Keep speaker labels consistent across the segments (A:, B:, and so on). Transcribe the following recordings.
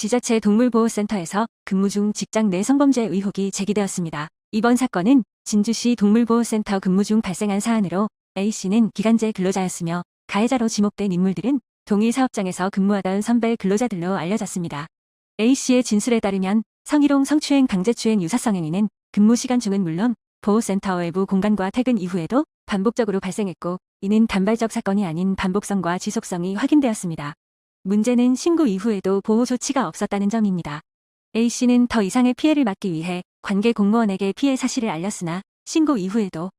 A: 지자체 동물보호센터에서 근무 중 직장 내 성범죄 의혹이 제기되었습니다. 이번 사건은 진주시 동물보호센터 근무 중 발생한 사안으로 A씨는 기간제 근로자였으며 가해자로 지목된 인물들은 동일 사업장에서 근무하던 선배 근로자들로 알려졌습니다. A씨의 진술에 따르면 성희롱, 성추행, 강제추행 유사성 행위는 근무 시간 중은 물론 보호센터 외부 공간과 퇴근 이후에도 반복적으로 발생했고 이는 단발적 사건이 아닌 반복성과 지속성이 확인되었습니다. 문제는 신고 이후에도 보호 조치가 없었다는 점입니다. A씨는 더 이상의 피해를 막기 위해 관계 공무원에게 피해 사실을 알렸으나 신고 이후에도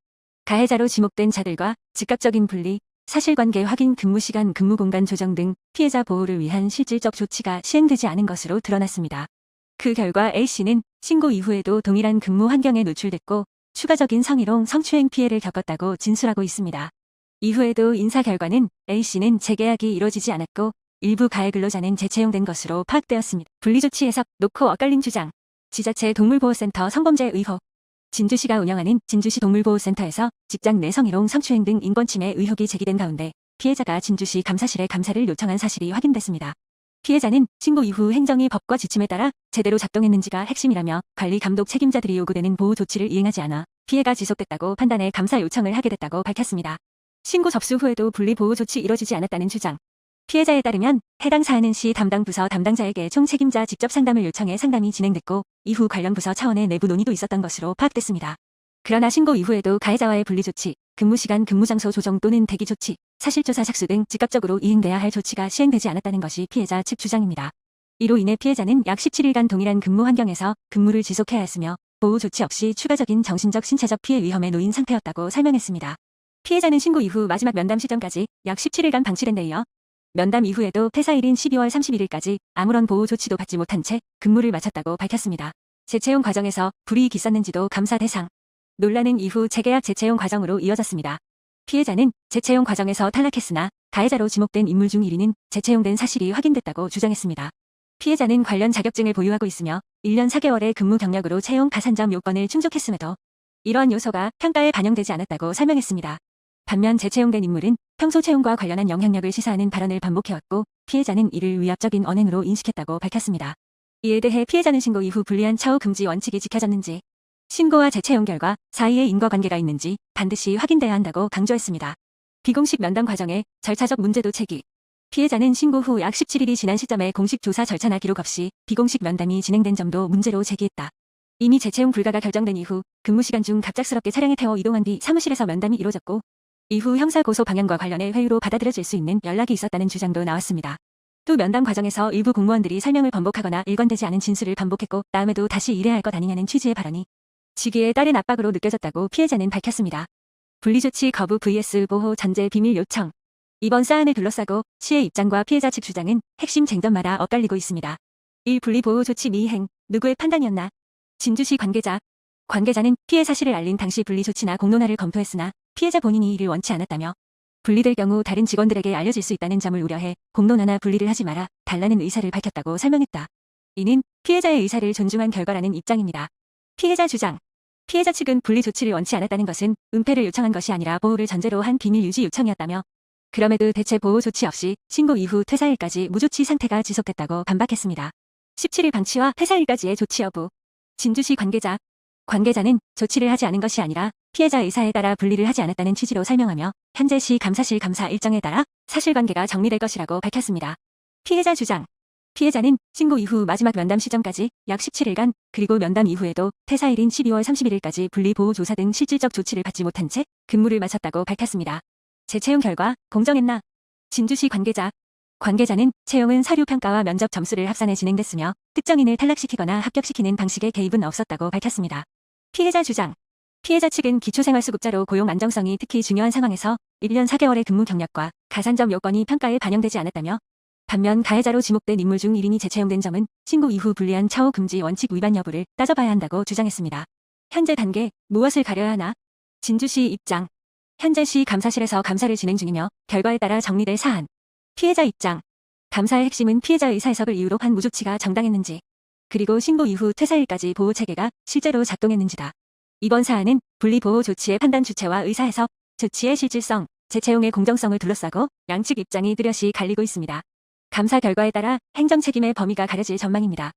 A: 가해자로 지목된 자들과 즉각적인 분리, 사실관계 확인, 근무시간, 근무공간 조정 등 피해자 보호를 위한 실질적 조치가 시행되지 않은 것으로 드러났습니다. 그 결과 A씨는 신고 이후에도 동일한 근무 환경에 노출됐고 추가적인 성희롱, 성추행 피해를 겪었다고 진술하고 있습니다. 이후에도 인사 결과는 A씨는 재계약이 이루어지지 않았고 일부 가해 근로자는 재채용된 것으로 파악되었습니다. 분리조치 해석, 놓고 엇갈린 주장. 지자체 동물보호센터 성범죄 의혹. 진주시가 운영하는 진주시 동물보호센터에서 직장 내 성희롱, 성추행 등 인권침해 의혹이 제기된 가운데 피해자가 진주시 감사실에 감사를 요청한 사실이 확인됐습니다. 피해자는 신고 이후 행정이 법과 지침에 따라 제대로 작동했는지가 핵심이라며 관리 감독 책임자들이 요구되는 보호 조치를 이행하지 않아 피해가 지속됐다고 판단해 감사 요청을 하게 됐다고 밝혔습니다. 신고 접수 후에도 분리 보호 조치 이뤄지지 않았다는 주장. 피해자에 따르면 해당 사안은 시 담당 부서 담당자에게 총 책임자 직접 상담을 요청해 상담이 진행됐고 이후 관련 부서 차원의 내부 논의도 있었던 것으로 파악됐습니다. 그러나 신고 이후에도 가해자와의 분리조치, 근무시간, 근무장소 조정 또는 대기조치, 사실조사 착수 등 즉각적으로 이행돼야 할 조치가 시행되지 않았다는 것이 피해자 측 주장입니다. 이로 인해 피해자는 약 17일간 동일한 근무 환경에서 근무를 지속해야 했으며 보호 조치 없이 추가적인 정신적, 신체적 피해 위험에 놓인 상태였다고 설명했습니다. 피해자는 신고 이후 마지막 면담 시점까지 약 17일간 방치된 데 이어 면담 이후에도 퇴사일인 12월 31일까지 아무런 보호 조치도 받지 못한 채 근무를 마쳤다고 밝혔습니다. 재채용 과정에서 불이익이 있었는지도 감사 대상. 논란은 이후 재계약 재채용 과정으로 이어졌습니다. 피해자는 재채용 과정에서 탈락했으나 가해자로 지목된 인물 중 1위는 재채용된 사실이 확인됐다고 주장했습니다. 피해자는 관련 자격증을 보유하고 있으며 1년 4개월의 근무 경력으로 채용 가산점 요건을 충족했음에도 이러한 요소가 평가에 반영되지 않았다고 설명했습니다. 반면 재채용된 인물은 평소 채용과 관련한 영향력을 시사하는 발언을 반복해왔고 피해자는 이를 위압적인 언행으로 인식했다고 밝혔습니다. 이에 대해 피해자는 신고 이후 불리한 차후 금지 원칙이 지켜졌는지, 신고와 재채용 결과 사이에 인과관계가 있는지 반드시 확인돼야 한다고 강조했습니다. 비공식 면담 과정에 절차적 문제도 제기. 피해자는 신고 후 약 17일이 지난 시점에 공식 조사 절차나 기록 없이 비공식 면담이 진행된 점도 문제로 제기했다. 이미 재채용 불가가 결정된 이후 근무시간 중 갑작스럽게 차량에 태워 이동한 뒤 사무실에서 면담이 이루어졌고 이후 형사고소 방향과 관련해 회유로 받아들여질 수 있는 연락이 있었다는 주장도 나왔습니다. 또 면담 과정에서 일부 공무원들이 설명을 번복하거나 일관되지 않은 진술을 반복했고 다음에도 다시 이래야 할 것 아니냐는 취지의 발언이 직위에 따른 압박으로 느껴졌다고 피해자는 밝혔습니다. 분리조치 거부 vs 보호 전제 비밀 요청. 이번 사안을 둘러싸고 시의 입장과 피해자 측 주장은 핵심 쟁점마다 엇갈리고 있습니다. 1. 분리보호 조치 미이행. 누구의 판단이었나? 진주시 관계자. 관계자는 피해 사실을 알린 당시 분리조치나 공론화를 검토했으나 피해자 본인이 이를 원치 않았다며 분리될 경우 다른 직원들에게 알려질 수 있다는 점을 우려해 공론화나 분리를 하지 마라 달라는 의사를 밝혔다고 설명했다. 이는 피해자의 의사를 존중한 결과라는 입장입니다. 피해자 주장. 피해자 측은 분리 조치를 원치 않았다는 것은 은폐를 요청한 것이 아니라 보호를 전제로 한 비밀 유지 요청이었다며 그럼에도 대체 보호 조치 없이 신고 이후 퇴사일까지 무조치 상태가 지속됐다고 반박했습니다. 17일 방치와 퇴사일까지의 조치 여부. 진주시 관계자. 관계자는 조치를 하지 않은 것이 아니라 피해자 의사에 따라 분리를 하지 않았다는 취지로 설명하며 현재 시 감사실 감사 일정에 따라 사실관계가 정리될 것이라고 밝혔습니다. 피해자 주장. 피해자는 신고 이후 마지막 면담 시점까지 약 17일간 그리고 면담 이후에도 퇴사일인 12월 31일까지 분리보호조사 등 실질적 조치를 받지 못한 채 근무를 마쳤다고 밝혔습니다. 재채용 결과 공정했나? 진주시 관계자. 관계자는 채용은 서류평가와 면접 점수를 합산해 진행됐으며 특정인을 탈락시키거나 합격시키는 방식의 개입은 없었다고 밝혔습니다. 피해자 주장. 피해자 측은 기초생활수급자로 고용 안정성이 특히 중요한 상황에서 1년 4개월의 근무 경력과 가산점 요건이 평가에 반영되지 않았다며 반면 가해자로 지목된 인물 중 1인이 재채용된 점은 신고 이후 불리한 차후 금지 원칙 위반 여부를 따져봐야 한다고 주장했습니다. 현재 단계, 무엇을 가려야 하나? 진주시 입장. 현재 시 감사실에서 감사를 진행 중이며 결과에 따라 정리될 사안. 피해자 입장. 감사의 핵심은 피해자 의사 해석을 이유로 한 무조치가 정당했는지, 그리고 신고 이후 퇴사일까지 보호체계가 실제로 작동했는지다. 이번 사안은 분리보호 조치의 판단 주체와 의사 해석, 조치의 실질성, 재채용의 공정성을 둘러싸고 양측 입장이 뚜렷이 갈리고 있습니다. 감사 결과에 따라 행정 책임의 범위가 가려질 전망입니다.